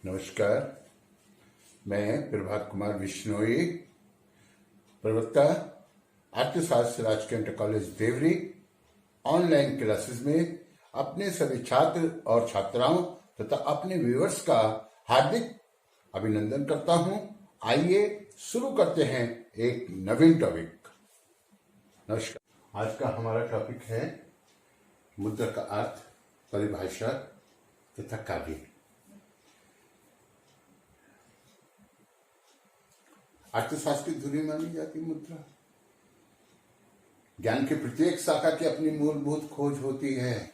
नमस्कार। मैं प्रभात कुमार बिश्नोई, प्रवक्ता, अर्थशास्त्र, राजकीय inter college Deori, online classes में अपने सभी छात्र और छात्राओं तथा अपने व्यूअर्स का हार्दिक अभिनंदन करता हूं। आइए शुरू करते हैं एक नवीन टॉपिक। नमस्कार। आज का हमारा टॉपिक है मुद्रा का अर्थ, परिभाषा तथा कार्य। अर्थशास्त्र की धुरी मानी जाती मुद्रा। ज्ञान की प्रत्येक शाखा की अपनी मूलभूत खोज होती है।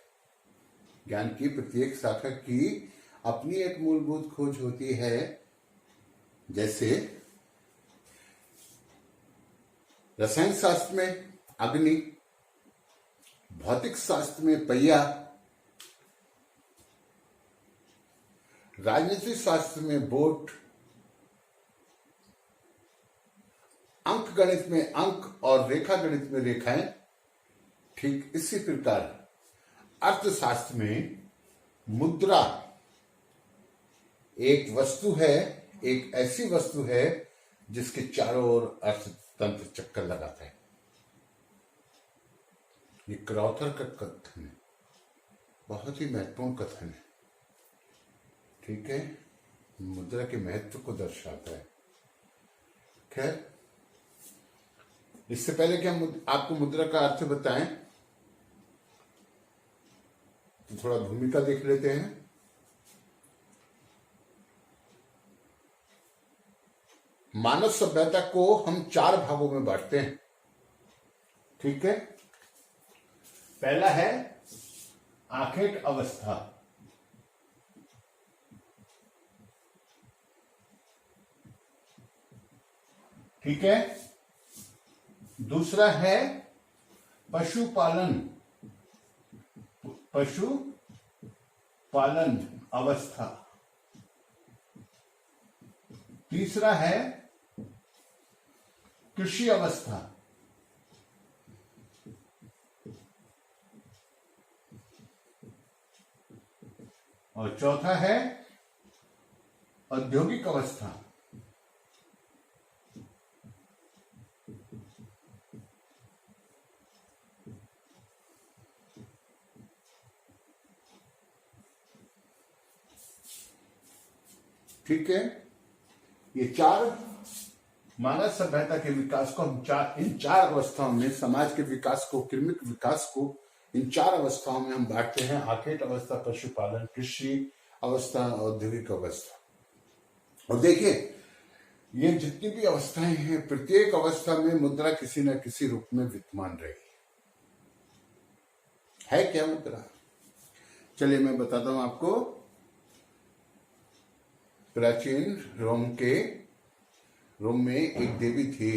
ज्ञान की प्रत्येक शाखा की अपनी एक मूलभूत खोज होती है। जैसे रसायन शास्त्र में अग्नि, भौतिक शास्त्र में पहिया, राजनीतिक शास्त्र में बोट, अंक गणित में अंक और रेखा गणित में रेखाएं। ठीक इसी प्रकार अर्थशास्त्र में मुद्रा एक वस्तु है, एक ऐसी वस्तु है जिसके चारों ओर अर्थतंत्र चक्कर लगाता है। ये क्रॉथर का कथन है, बहुत ही महत्वपूर्ण कथन है। ठीक है, मुद्रा के महत्व को दर्शाता है। खैर, इससे पहले कि हम आपको मुद्रा का अर्थ बताएं तो थोड़ा भूमिका देख लेते हैं। मानव सभ्यता को हम 4 भागों में बांटते हैं। ठीक है, पहला है आखेट अवस्था। ठीक है, दूसरा है पशुपालन अवस्था। तीसरा है कृषि अवस्था। और चौथा है औद्योगिक अवस्था। ठीक है, ये 4 मानव सभ्यता के विकास को हम इन 4 अवस्थाओं में, समाज के विकास को, क्रमिक विकास को इन 4 अवस्थाओं में हम बांटते हैं। आखेट अवस्था, पशुपालन, कृषि अवस्था, औद्योगिक अवस्था। और देखिए, ये जितनी भी अवस्थाएं हैं, प्रत्येक अवस्था में मुद्रा किसी न किसी रूप में विद्यमान रही है क्या मुद्रा? चलिए मैं बताता हूं आपको। प्राचीन रोम में एक देवी थी,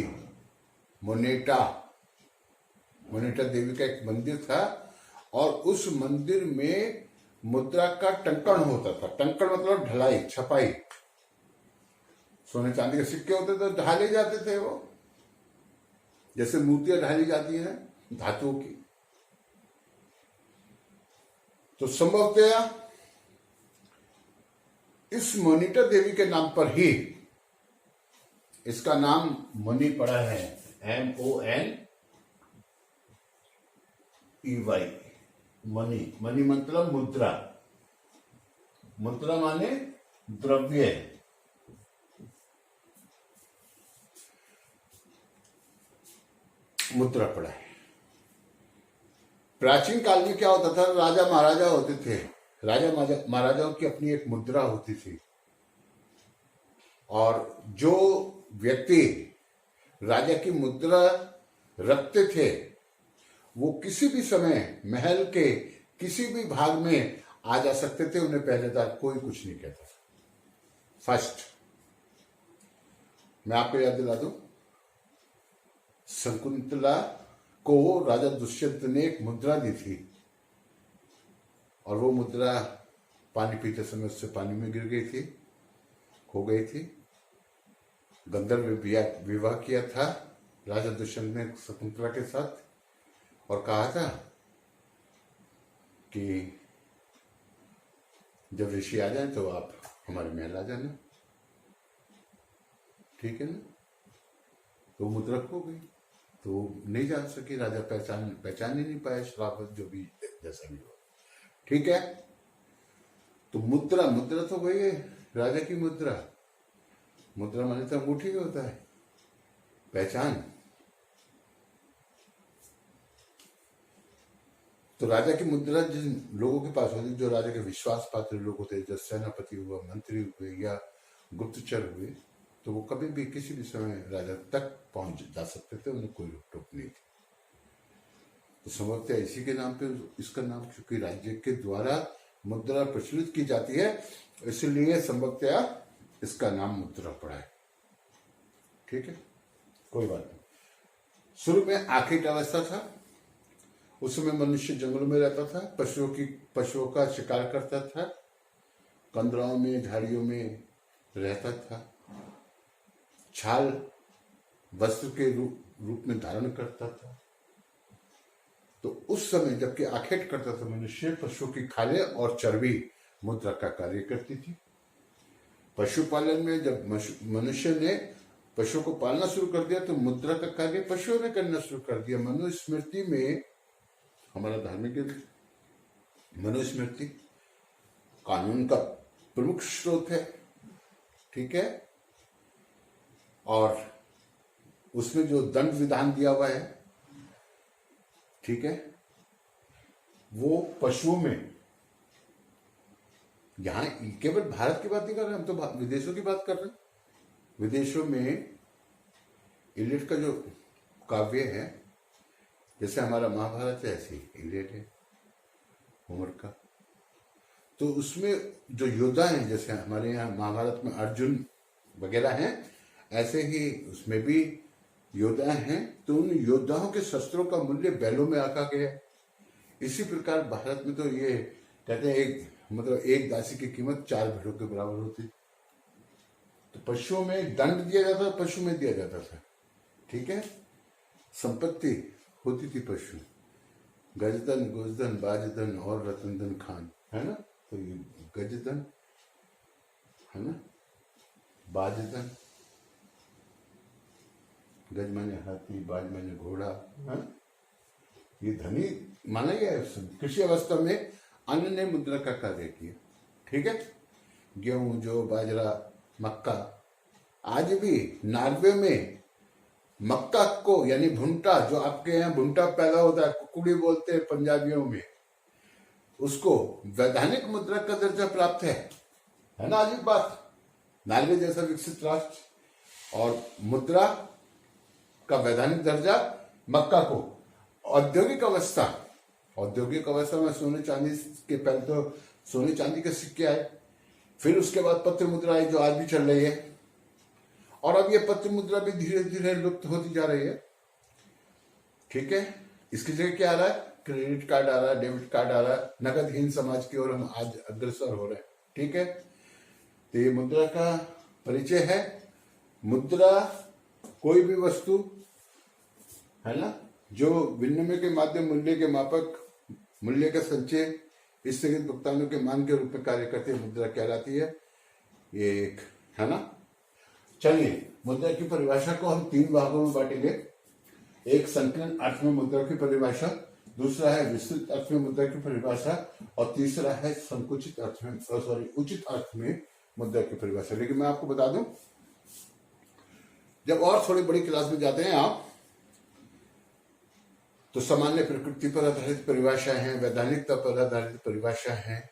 मोनेटा देवी का एक मंदिर था। और उस मंदिर में मुद्रा का टंकण होता था। टंकण मतलब ढलाई, छपाई। सोने चांदी के सिक्के होते तो ढाले जाते थे, वो जैसे मूर्तियां ढाली जाती हैं धातुओं की। तो संभवतया इस मोनिटा देवी के नाम पर ही इसका नाम मनी पड़ा है। MONEY। मनी मतलब मुद्रा। मुद्रा माने द्रव्य। मुद्रा पड़ा है। प्राचीन काल में क्या होता था, राजा महाराजा होते थे। राजा महाराजाओं की अपनी एक मुद्रा होती थी। और जो व्यक्ति राजा की मुद्रा रखते थे, वो किसी भी समय महल के किसी भी भाग में आ जा सकते थे। उन्हें पहरेदार कोई कुछ नहीं कहता। फर्स्ट, मैं आपको याद दिला दूं, शकुंतला को राजा दुष्यंत ने एक मुद्रा दी थी। और वो मुद्रा पानी पीते समय उससे पानी में गिर गई थी, खो गई थी। गंधर्व विवाह किया था राजा दुष्यंत ने शकुंतला के साथ, और कहा था कि जब ऋषि आ जाए तो आप हमारे महाराजा ने, ठीक है ना। तो मुद्रा खो गई, तो नहीं जान सकी, राजा पहचान ही नहीं पाया, शराफत जो भी जैसा भी हो, ठीक है। तो मुद्रा तो वही है, राजा की मुद्रा माने तो अंगूठी में होता है, पहचान। तो राजा की मुद्रा जिन लोगों के पास होती, जो राजा के विश्वास पात्र लोग होते, जैसे सेनापति हुआ, मंत्री हुए या गुप्तचर हुए, तो वो कभी भी किसी भी समय राजा तक पहुंच जा सकते थे, उन्हें कोई रोक टोक नहीं थी। तो संभवतः इसी के नाम पे इसका नाम, क्योंकि राज्य के द्वारा मुद्रा प्रचलित की जाती है, इसलिए संभवतः इसका नाम मुद्रा पड़ा है, ठीक है, कोई बात नहीं। शुरू में आखिरी अवस्था था, उस समय मनुष्य जंगलों में रहता था, पशुओं का शिकार करता था, कंदराओं में, झाड़ियों में रहता था, छाल वस्त्र के रूप में धारण करता था। तो उस समय जबकि आखेट करता था मनुष्य, पशुओं की खालें और चर्बी मुद्रा का कार्य करती थी। पशुपालन में जब मनुष्य ने पशुओं को पालना शुरू कर दिया, तो मुद्रा का कार्य पशुओं ने करना शुरू कर दिया। मनुस्मृति में, हमारा धार्मिक मनुस्मृति कानून का प्रमुख स्रोत है, ठीक है, और उसमें जो दंड विधान दिया हुआ है, ठीक है, वो पशुओं में, यहां केवल भारत की बात नहीं कर रहे, हम तो विदेशों की बात कर रहे हैं। विदेशों में इलियट का जो काव्य है, जैसे हमारा महाभारत है, ऐसे इलियट है होमर का। तो उसमें जो योद्धा हैं, जैसे हमारे यहाँ महाभारत में अर्जुन वगैरह हैं, ऐसे ही उसमें भी योद्धा हैं। तो उन योद्धाओं के शस्त्रों का मूल्य बैलों में आका गया। इसी प्रकार भारत में तो ये कहते हैं एक दासी की कीमत 4 भेड़ों के बराबर होती। तो पशुओं में दंड दिया जाता था, पशु में दिया जाता था, ठीक है। संपत्ति होती थी पशु, गजधन, गोजधन, बाजधन और रतनधन खान, है ना। तो ये गजधन है ना, बाजधन, गज माने हाथी, बाज माने घोड़ा, है, ये धनी माना गया है। कृषि अवस्था में अन्न ने मुद्रा का कार्य किया, ठीक है। गेहूं, जौ, बाजरा, मक्का। आज भी नॉर्वे में मक्का को, यानी भुंटा, जो आपके यहाँ भुंटा पैदा होता है, कुकुड़ी बोलते हैं पंजाबियों में, उसको वैधानिक मुद्रा का दर्जा प्राप्त है ना। अजीब बात, नॉर्वे जैसा विकसित राष्ट्र और मुद्रा का वैधानिक दर्जा मक्का को। औद्योगिक अवस्था में सोने चांदी के, पहले तो सोने चांदी के सिक्के आए, फिर उसके बाद पत्र मुद्रा आई, जो आज भी चल रही है। और अब ये पत्र मुद्रा भी धीरे धीरे लुप्त होती जा रही है, ठीक है। इसकी जगह क्या आ रहा है, क्रेडिट कार्ड आ रहा है, डेबिट कार्ड आ रहा है, नगदहीन समाज की ओर हम आज अग्रसर हो रहे हैं, ठीक है। तो ये मुद्रा का परिचय है। मुद्रा कोई भी वस्तु है ना, जो विनिमय के माध्यम, मूल्य के मापक, मूल्य का संचय, स्थगित भुगतानों के मान के रूप में कार्य करती है, मुद्रा कहलाती है। ये एक है ना। चलिए, मुद्रा की परिभाषा को हम 3 भागों में बांटेंगे। एक संकीर्ण अर्थ में मुद्रा की परिभाषा, दूसरा है विस्तृत अर्थ में मुद्रा की परिभाषा, और तीसरा है संकुचित अर्थ में, उचित अर्थ में मुद्रा की परिभाषा। लेकिन मैं आपको बता दूं, जब और थोड़ी बड़ी क्लास में जाते हैं आप, तो सामान्य प्रकृति पर आधारित परिभाषा है, वैधानिकता पर आधारित परिभाषा है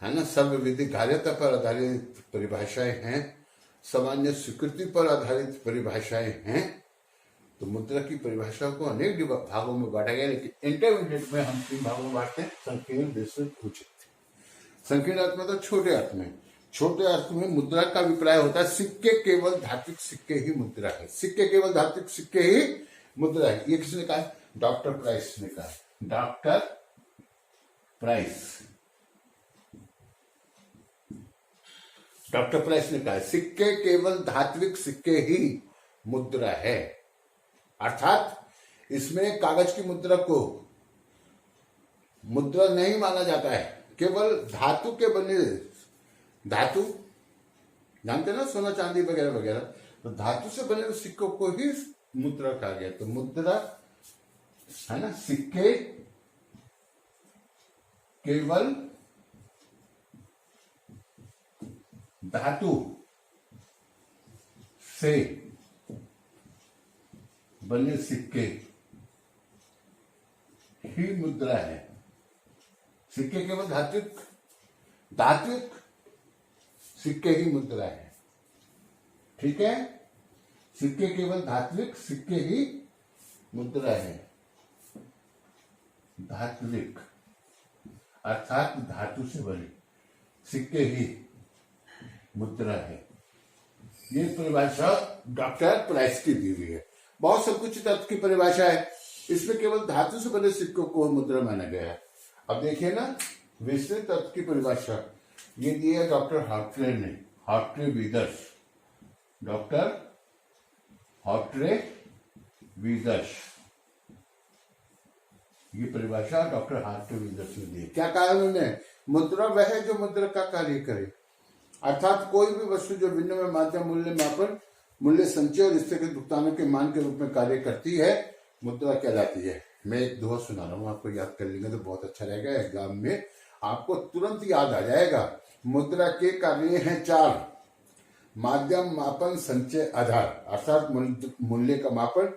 ना, सर्वविधिकार्यता पर आधारित परिभाषाएं हैं, सामान्य स्वीकृति पर आधारित परिभाषाएं हैं। तो मुद्रा की परिभाषा को अनेक भागों में बांटा गया, लेकिन इंटरमीडिएट में हम 3 भागों में बांटते हैं, संकीर्ण, विस्तृत, उचित। संकीर्ण अर्थ में तो छोटे अर्थ में मुद्रा का अभिप्राय होता है सिक्के केवल धात्विक सिक्के ही मुद्रा है। सिक्के केवल धात्विक सिक्के ही मुद्रा है। ये किसने कहा? डॉक्टर प्राइस ने कहा। डॉक्टर प्राइस ने कहा सिक्के केवल धात्विक सिक्के ही मुद्रा है। अर्थात इसमें कागज की मुद्रा को मुद्रा नहीं माना जाता है, केवल धातु के बने धातु, जानते हैं ना, सोना चांदी वगैरह वगैरह, तो धातु से बने हुए सिक्कों को ही मुद्रा कहा गया। तो मुद्रा है ना, सिक्के केवल धातु से बने सिक्के ही मुद्रा है। सिक्के केवल धात्विक धात्विक सिक्के ही मुद्रा है। ठीक है, सिक्के केवल धात्विक सिक्के ही मुद्रा है। धात्विक अर्थात धातु से बने सिक्के ही मुद्रा है। ये परिभाषा डॉक्टर प्राइस की दी हुई है। बहुत संकुचित अर्थ की परिभाषा है, इसमें केवल धातु से बने सिक्कों को मुद्रा माना गया है। अब देखिए ना, विस्तृत अर्थ की परिभाषा ये दी है डॉक्टर हॉर्ट्रे ने, हॉर्ट्रे वीदर्स, डॉक्टर हॉर्ट्रे वीदर्स, ये परिभाषा डॉक्टर हॉर्ट्रे वीदर्स ने दी है। क्या कहा उन्होंने? मुद्रा वह है जो मुद्रा का कार्य करे, अर्थात कोई भी वस्तु जो विनिमय माध्यम, मूल्य मापन, मूल्य संचय और स्थगित भुगतानों के मान के रूप में कार्य करती है, मुद्रा कहलाती है। मैं एक दोहा सुना रहा हूं, आपको याद कर लेंगे तो बहुत अच्छा रहेगा। एग्जाम में आपको तुरंत याद आ जाएगा। मुद्रा के कार्य हैं 4: माध्यम, मापन, संचय, आधार। अर्थात मूल्य का मापन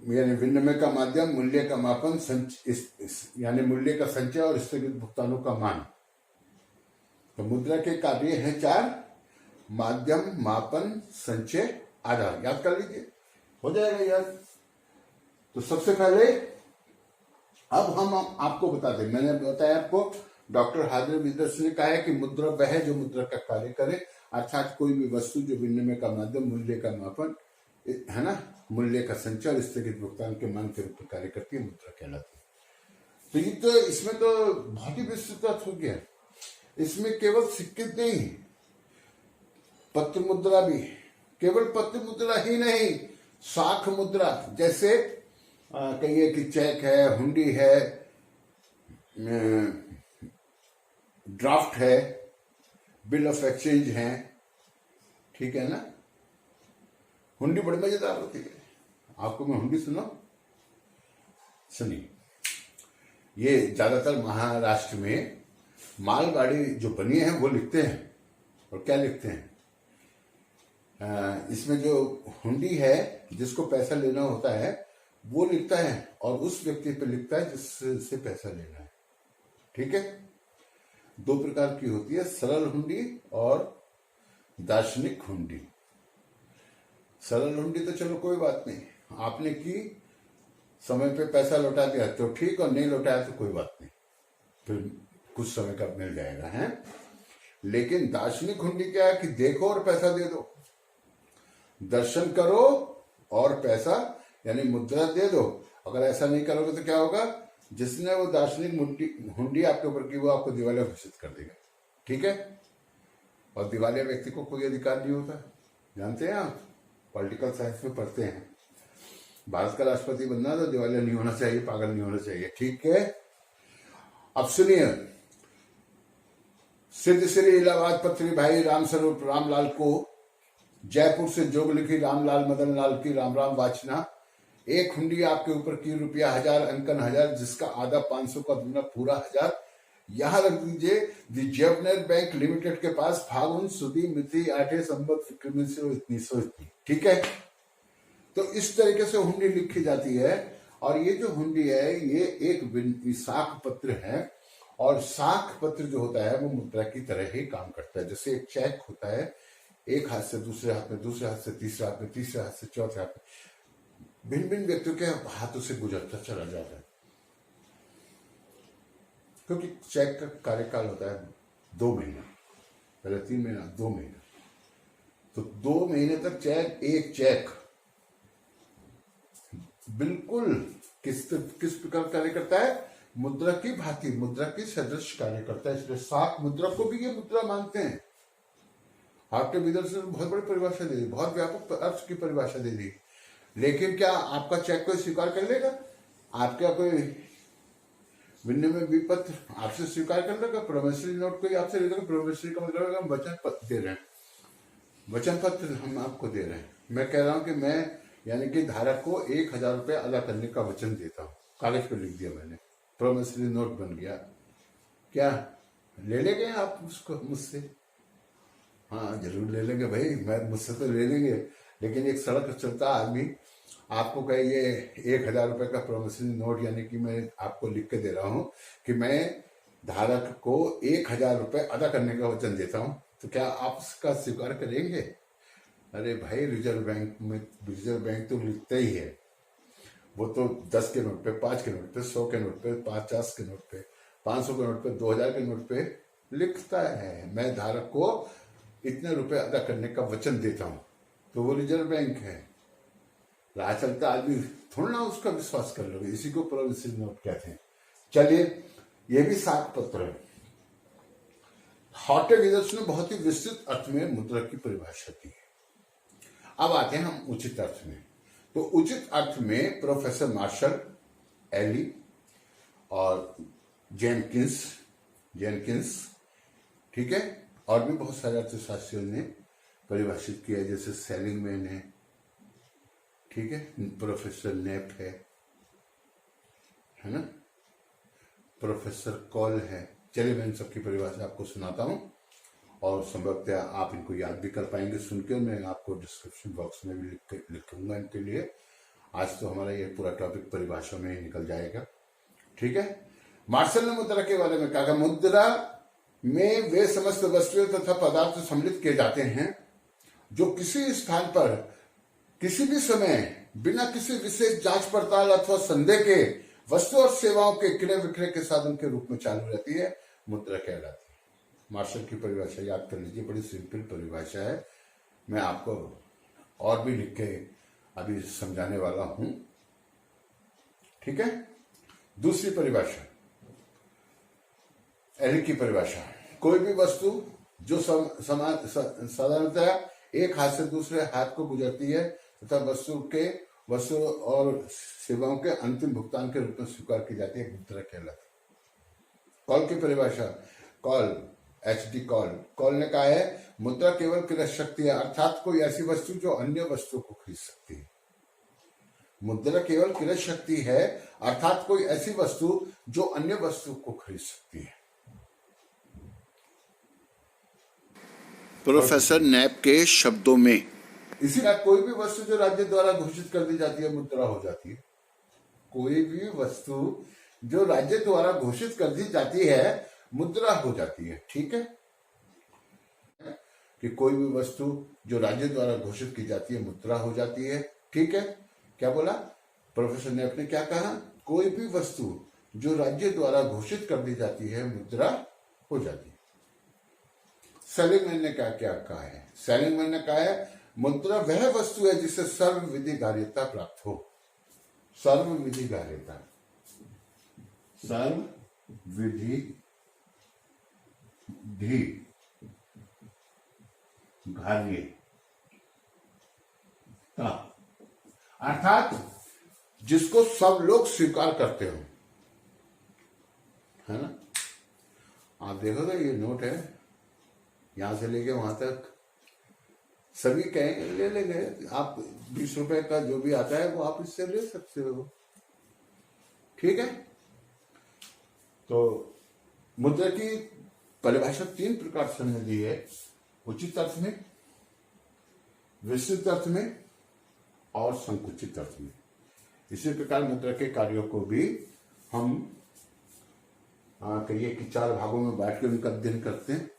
यानी विनिमय का माध्यम, मूल्य का मापन, यानी मूल्य का संचय और स्थगित भुगतानों का मान। तो मुद्रा के कार्य हैं 4: माध्यम, मापन, संचय, आधार। याद कर लीजिए, हो जाएगा याद। तो सबसे पहले अब हम आपको बता दें, मैंने बताया आपको डॉक्टर हॉर्ट्रे वीदर्स ने कहा है कि मुद्रा वह है जो मुद्रा का कार्य करे, अर्थात कोई भी वस्तु जो विनिमय का माध्यम, मूल्य का मापन है ना, मूल्य का संचय और स्थगित भुगतान के मान के रूप में कार्य करती है, मुद्रा कहलाती है। तो ये तो इसमें तो बहुत ही विस्तृत अर्थ हो गया। इसमें केवल सिक्के नहीं, पत्र मुद्रा भी, केवल पत्र मुद्रा ही नहीं, साख मुद्रा, जैसे कहिए कि चेक है, हुंडी है, ड्राफ्ट है, बिल ऑफ एक्सचेंज है, ठीक है ना। हुंडी बड़ी मजेदार होती है, आपको मैं हुंडी सुनिए। ये ज्यादातर महाराष्ट्र में मालगाड़ी जो बनी है वो लिखते हैं, और क्या लिखते हैं, इसमें जो हुंडी है जिसको पैसा लेना होता है वो लिखता है, और उस व्यक्ति पे लिखता है जिससे पैसा लेना है। ठीक है, 2 प्रकार की होती है, सरल हुंडी और दार्शनिक हुंडी। सरल हुंडी तो चलो कोई बात नहीं, आपने की, समय पे पैसा लौटा दिया तो ठीक, और नहीं लौटाया तो कोई बात नहीं, फिर कुछ समय का मिल जाएगा है। लेकिन दार्शनिक हुंडी क्या है कि देखो और पैसा दे दो, दर्शन करो और पैसा यानी मुद्रा दे दो। अगर ऐसा नहीं करोगे तो क्या होगा, जिसने वो दार्शनिक हुंडी आपके ऊपर की वो आपको दिवालिया घोषित कर देगा। ठीक है, और दिवालिया व्यक्ति को कोई अधिकार नहीं होता, जानते हैं आप, पॉलिटिकल साइंस में पढ़ते हैं। भारत का राष्ट्रपति बनना तो दिवालिया नहीं होना चाहिए, पागल नहीं होना चाहिए। ठीक है, अब सुनिए, सिद्ध श्री इलाहाबाद पत्री भाई रामस्वरूप रामलाल को जयपुर से जोग लिखी रामलाल मदन लाल की राम राम वाचना। एक हुंडी आपके ऊपर की ₹1000 अंकन 1000, जिसका आधा 500 का दूना पूरा 1000। यहां रख दीजिए दी जेवनर बैंक लिमिटेड के पास फागुन सुदी मिति 8 संवत इतनी। ठीक है, तो इस तरीके से हुंडी लिखी जाती है। और ये जो हुंडी है ये एक साख पत्र है, और साख पत्र जो होता है वो मुद्रा की तरह ही काम करता है। जैसे एक चेक होता है, एक हाथ से दूसरे हाथ में, दूसरे हाथ से तीसरे हाथ में, तीसरे हाथ से चौथे हाथ में, भिन्न भिन्न व्यक्तियों के हाथों से गुजरता चला जाता है, क्योंकि चेक का कार्यकाल होता है 2 महीना, पहले 3 महीना, 2 महीना। तो 2 महीने तक एक चेक बिल्कुल किस प्रकार कार्य करता है, मुद्रा की भांति, मुद्रा की सदृश कार्य करता है। इसलिए साख मुद्रा को भी ये मुद्रा मानते हैं। हॉर्ट्रे वीदर्स ने बहुत बड़ी परिभाषा दे दी, बहुत व्यापक अर्थ की परिभाषा दे दी। लेकिन क्या आपका चेक कोई स्वीकार कर लेगा? आपका कोई विनिमय विपत्र आपसे स्वीकार कर लेगा, प्रोमिसरी नोट कोई आपसे ले लेगा। प्रोमिसरी का मतलब है हम वचन पत्र दे रहे हैं, वचन पत्र हम आपको दे रहे हैं। मैं कह रहा हूं कि मैं यानी कि धारक को 1,000 रुपये अदा करने का वचन देता हूं, कागज पे लिख दिया मैंने, प्रोमिसरी नोट बन गया। क्या ले लेंगे आप उसको मुझसे? हाँ जरूर ले लेंगे भाई, मैं मुझसे तो ले लेंगे, लेकिन एक सड़क चलता आदमी आपको कहे ये 1,000 रुपये का प्रोमिसरी नोट यानी कि मैं आपको लिख के दे रहा हूं कि मैं धारक को 1,000 रुपये अदा करने का वचन देता हूं, तो क्या आप उसका स्वीकार करेंगे? अरे भाई रिजर्व बैंक तो लिखता ही है, वो तो 10 के नोट पे, 5 के नोट पे, 100 के नोट पे, 50 के नोट पे, 500 के नोट पे, 2,000 के नोट पे लिखता है मैं धारक को इतने रुपए अदा करने का वचन देता हूं, तो वो रिजर्व बैंक है। राह चलता आदमी थोड़ा ना उसका विश्वास कर लोगे, इसी को प्रोमिसरी नोट कहते हैं। चलिए ये भी साख पत्र है। हॉटे रीडर्स ने बहुत ही विस्तृत अर्थ में मुद्रा की परिभाषा दी है। अब आते हैं हम उचित अर्थ में। तो उचित अर्थ में प्रोफेसर मार्शल एली और जेनकिंस, ठीक है, और भी बहुत सारे अर्थशास्त्रियों ने परिभाषित किया, जैसे सेलिंगमैन है, ठीक है, प्रोफेसर नेप है ना, प्रोफेसर कॉल है। चलिए मैं इन सबकी परिभाषा आपको सुनाता हूं और संभवतः आप इनको याद भी कर पाएंगे सुनकर। मैं आपको डिस्क्रिप्शन बॉक्स में भी लिखूंगा इनके लिए। आज तो हमारा ये पूरा टॉपिक परिभाषा में ही निकल जाएगा, ठीक है। मार्शल ने मुद्रा के बारे में कहा, मुद्रा में वे समस्त वस्तुएं तथा पदार्थ सम्मिलित किए जाते हैं जो किसी स्थान पर किसी भी समय बिना किसी विशेष जांच पड़ताल अथवा संदेह के वस्तु और सेवाओं के क्रय विक्रय के साधन के रूप में चालू रहती है, मुद्रा कहलाती है। मार्शल की परिभाषा याद कर लीजिए, बड़ी सिंपल परिभाषा है, मैं आपको और भी लिख के अभी समझाने वाला हूं, ठीक है। दूसरी परिभाषा एल की परिभाषा, कोई भी वस्तु जो साधारणतः एक हाथ से दूसरे हाथ को गुजरती है तथा वस्तु और सेवाओं के अंतिम भुगतान के रूप में स्वीकार की जाती है, मुद्रा कहलाती है। कॉल की परिभाषा, कॉल ने कहा है, मुद्रा केवल क्रय शक्ति है, अर्थात कोई ऐसी वस्तु जो अन्य वस्तु को खरीद सकती है। मुद्रा केवल क्रय शक्ति है, अर्थात कोई ऐसी वस्तु जो अन्य वस्तु को खरीद सकती है। प्रोफेसर नैप के शब्दों में, इसी तरह कोई भी वस्तु जो राज्य द्वारा घोषित कर दी जाती है मुद्रा हो जाती है। कोई भी वस्तु जो राज्य द्वारा घोषित कर दी जाती है मुद्रा हो जाती है, ठीक है। कि कोई भी वस्तु जो राज्य द्वारा घोषित की जाती है मुद्रा हो जाती है, ठीक है। क्या बोला प्रोफेसर नैप ने, क्या कहा? कोई भी वस्तु जो राज्य द्वारा घोषित कर दी जाती है मुद्रा हो जाती है। सेलिंगमैन ने क्या कहा है? सेलिंगमैन ने कहा है, मुद्रा वह वस्तु है जिसे सर्वविधि गार्यता प्राप्त हो। सर्वविधि गार्यता, सर्वविधि गार्यता, अर्थात जिसको सब लोग स्वीकार करते हो, है ना। आप देखोगे ये नोट है, यहां से लेके वहां तक सभी कहेंगे ले लेंगे, आप 20 रुपए का जो भी आता है वो आप इससे ले सकते हो, ठीक है। तो मुद्रा की परिभाषा 3 प्रकार से हमने दी है, उचित अर्थ में, विस्तृत अर्थ में और संकुचित अर्थ में। इसी प्रकार मुद्रा के कार्यों को भी हम कहिए कि 4 भागों में बांट के उनका अध्ययन करते हैं।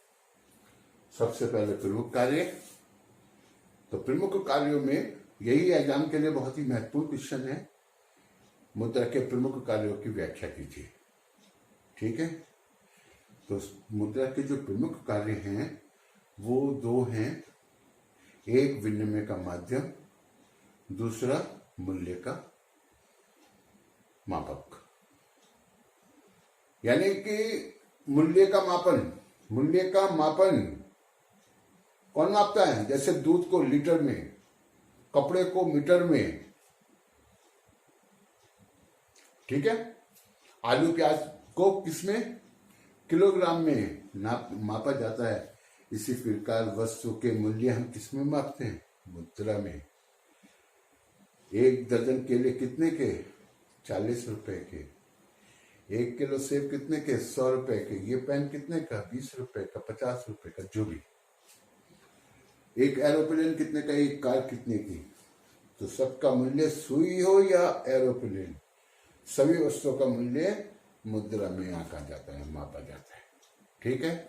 सबसे पहले प्रमुख कार्य। तो प्रमुख कार्यों में यही एग्जाम के लिए बहुत ही महत्वपूर्ण क्वेश्चन है, मुद्रा के प्रमुख कार्यों की व्याख्या कीजिए, ठीक है। तो मुद्रा के जो प्रमुख कार्य हैं वो 2 हैं, एक विनिमय का माध्यम, दूसरा मूल्य का मापक। यानी कि मूल्य का मापन कौन मापता है? जैसे दूध को लीटर में, कपड़े को मीटर में, ठीक है। आलू प्याज उसको किसमें, किलोग्राम में मापा जाता है। इसी प्रकार वस्तु के मूल्य हम किसमें मापते हैं, मुद्रा में। 1 दर्जन केले कितने के, 40 रुपए के। 1 किलो सेब कितने के, 100 रुपए के। ये पेन कितने का, 20 रुपए का, 50 रुपए का, जो भी। एक एरोप्लेन कितने का, एक कार कितने की। तो सबका मूल्य सुई हो या एरोप्लेन, सभी वस्तुओं का मूल्य मुद्रा में आंका जाता है, मापा जाता है। ठीक है।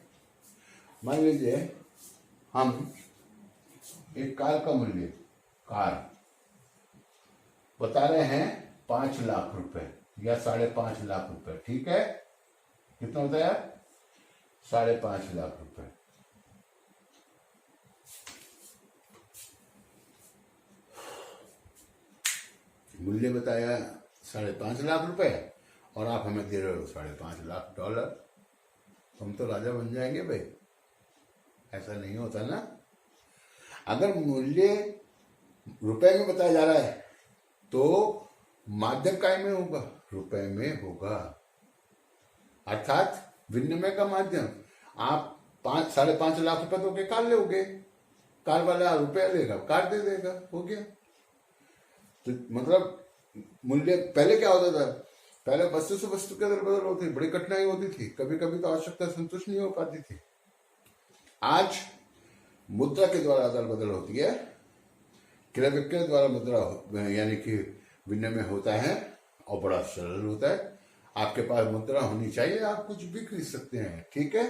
मान लीजिए हम एक कार का मूल्य, कार बता रहे हैं 5 लाख रुपए या 5.5 लाख रुपए। ठीक है। कितना होता है, 5.5 लाख रुपए। मूल्य बताया 5.5 लाख रुपए और आप हमें दे रहे हो $5.5 लाख। हम तो राजा बन जाएंगे भाई। ऐसा नहीं होता ना। अगर मूल्य रुपए में बताया जा रहा है तो माध्यम काय में होगा, रुपए में होगा, अर्थात विनिमय का माध्यम। आप 5.5 लाख रुपए तो के कार लोगे, कार वाला रुपया लेगा, कार दे देगा, हो गया। तो मतलब मूल्य पहले क्या होता था, पहले वस्तु से वस्तु के अदल बदल होती, बड़ी कठिनाई होती थी, कभी कभी तो आवश्यकता संतुष्ट नहीं हो पाती थी। आज मुद्रा के द्वारा अदल बदल होती है, क्रय विक्रय द्वारा मुद्रा यानी कि विनिमय होता है और बड़ा सरल होता है। आपके पास मुद्रा होनी चाहिए, आप कुछ भी खरीद सकते हैं। ठीक है।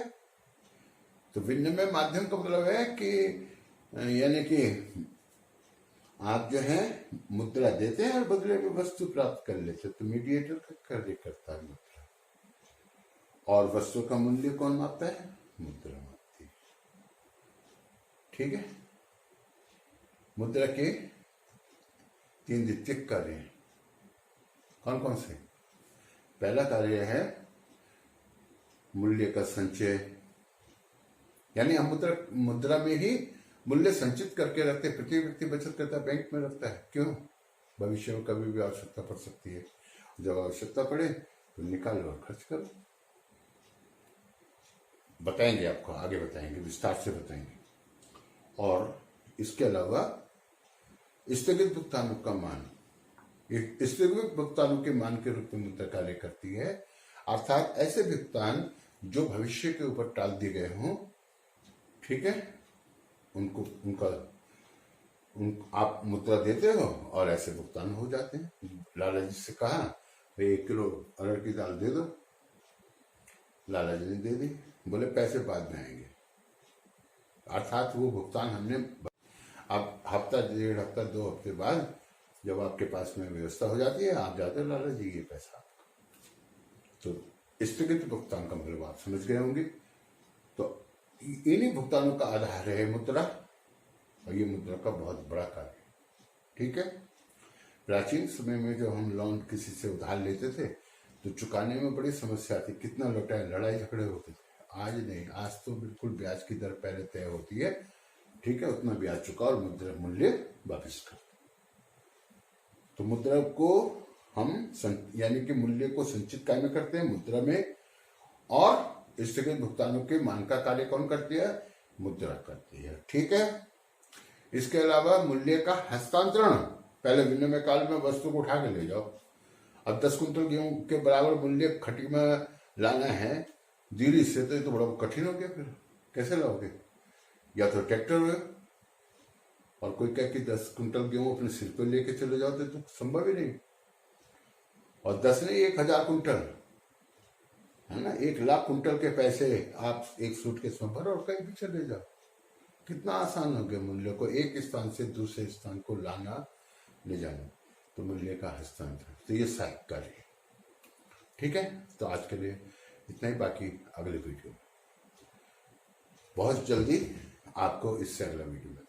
तो विनिमय माध्यम का मतलब है कि यानी कि आप जो है मुद्रा देते हैं और बदले में वस्तु प्राप्त कर लेते हैं। तो मीडिएटर का कार्य करता है मुद्रा। और वस्तु का मूल्य कौन मापता है, मुद्रा मापती है। ठीक है। मुद्रा के 3 द्वितीयक कार्य हैं। कौन कौन से। पहला कार्य है मूल्य का संचय, यानी हम मुद्रा में ही मूल्य संचित करके रखते हैं। प्रत्येक व्यक्ति बचत करता है, बैंक में रखता है। क्यों, भविष्य में कभी भी आवश्यकता पड़ सकती है। जब आवश्यकता पड़े तो निकालो और खर्च करो। बताएंगे आपको, आगे बताएंगे, विस्तार से बताएंगे। और इसके अलावा स्थगित भुगतानों का मान, स्थगित भुगतानों के मान के रूप में मुद्रा कार्य करती है। अर्थात ऐसे भुगतान जो भविष्य के ऊपर टाल दिए गए हों। ठीक है। आप मुद्रा देते हो और ऐसे भुगतान हो जाते हैं। लाला जी से कहा भाई 1 किलो अरहर की दाल दे दो, लाला जी ने दे दी, बोले पैसे बाद में आएंगे। अर्थात वो भुगतान हमने अब हफ्ता, 1.5 हफ्ता, 2 हफ्ते बाद जब आपके पास में व्यवस्था हो जाती है, आप जाते हो, लाला जी ये पैसा आपका। तो स्थगित भुगतान का मतलब आप समझ गए होंगे। तो इन्हीं भुगतानों का आधार है मुद्रा, और ये मुद्रा का बहुत बड़ा कार्य है। ठीक है। प्राचीन समय में जब हम लोन किसी से उधार लेते थे तो चुकाने में बड़ी समस्या थी, कितना लौटाए, लड़ाई झगड़े होते थे। आज नहीं, आज तो बिल्कुल ब्याज की दर पहले तय होती है। ठीक है। उतना ब्याज चुका और मुद्रा मूल्य वापिस कर। तो मुद्रा को हम यानी कि मूल्य को संचित काय में करते हैं, मुद्रा में। और स्थगित भुगतानों के मान का कार्य कौन करती है, मुद्रा करती है। ठीक है। इसके अलावा मूल्य का हस्तांतरण, पहले विनिमय काल में वस्तु को उठा के ले जाओ। अब 10 कुंटल गेहूं के बराबर मूल्य खटी में लाना है दिल्ली से, तो ये तो बड़ा कठिन हो गया। फिर कैसे लाओगे, या तो ट्रैक्टर हो, और कोई कह कि 10 कुंटल गेहूं अपने सिर पर लेके चले जाओ तो संभव ही नहीं। और 10 नहीं, 1000 कुंटल है ना, 1 लाख कुंटल के पैसे आप एक सूटकेस में भरो और कहीं भी चले जाओ। कितना आसान हो गया मूल्य को एक स्थान से दूसरे स्थान को लाना, ले जाना। तो मूल्य का हस्तांतरण, तो ये सहायक कार्य है। ठीक है। तो आज के लिए इतना ही, बाकी अगले वीडियो में बहुत जल्दी आपको इससे अगला वीडियो में